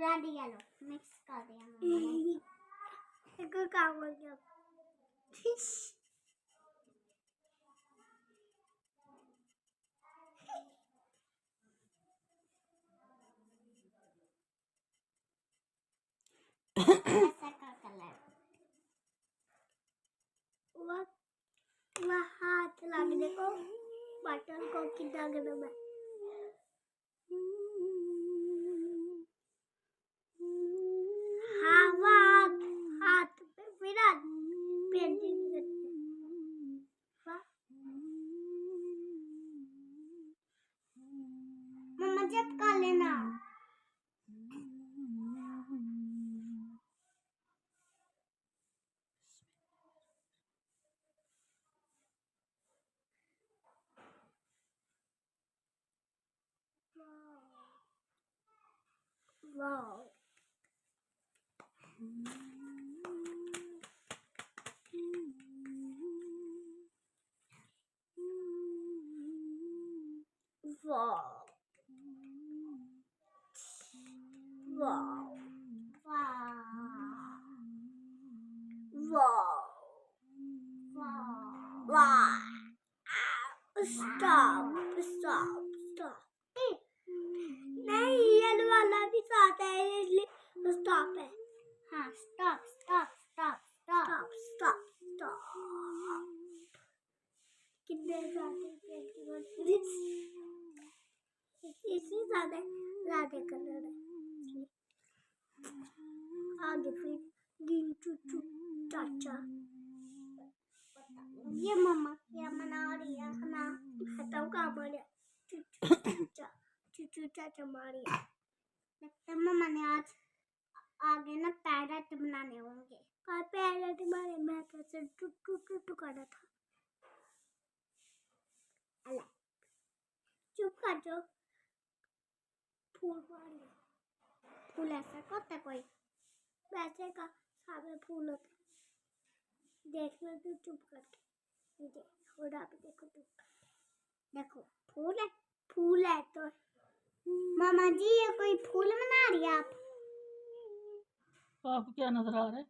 Red yellow mix कर दिया मैंने। एक काम हो गया। ऐसा का कलर वह हाथ लगने को बटन को कितना गरम है। हाथ पे फिर पेंटिंग करते मम्मा जब कर लेना। Wow wow wow wow wow stop stop stop नहीं येलो वाला भी साथ है इसलिए स्टॉप है। हाँ stop stop stop stop stop stop कितने सारे इससे ज्यादा कलर है। आगे फिर ग्रीन चूचू चाचा ये मम्मा क्या मना रही है खाना बताओ क्या बोले चूचू चाचा मारी लगता है मम्मा ने आज आगे ना पैरेट बनाने होंगे। कल पैरेट मारे मैं कैसे टू करा था। अल्लाह चुप कर जो फूल मारिए फूल ऐसा करता कोई वैसे का सारे फूल होते देख लो तो चुप करके ये थोड़ा भी देखो चुप देखो फूल है तो मामा जी ये कोई फूल बना रही है आप। आपको क्या नजर आ रहा है?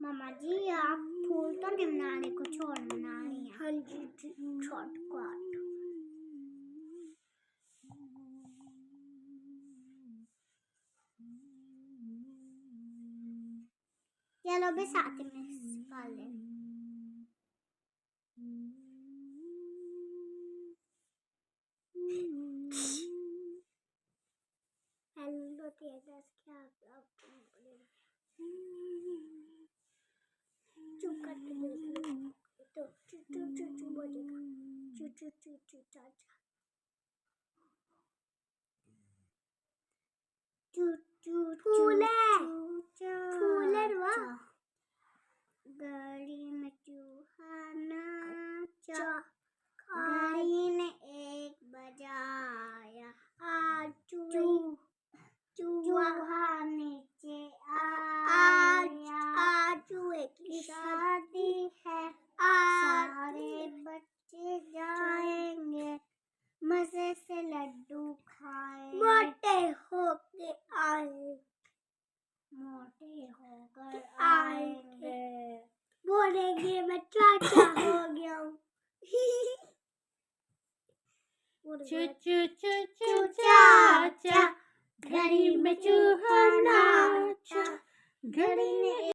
मामा जी आप फूल तो नहीं बना रहे कुछ और बना रही हैं। हाँ जी शॉर्टकट चलो भी साथ में कर ले। हेलो टीचर्स क्या आप चुप करके देख लो तो चू बोलेगा चू चाचा फूल है गली में चूहा नाचा गाड़ी ने एक बजाया चूहा नीचे आया चूहे की शादी है सारे बच्चे जाएंगे मजे से लड्डू खाएंगे मोटे होकर आएंगे बोलेंगे मैं चाचा हो गया हूँ। चू चाचा घड़ी में चूहा नाचा घड़ी में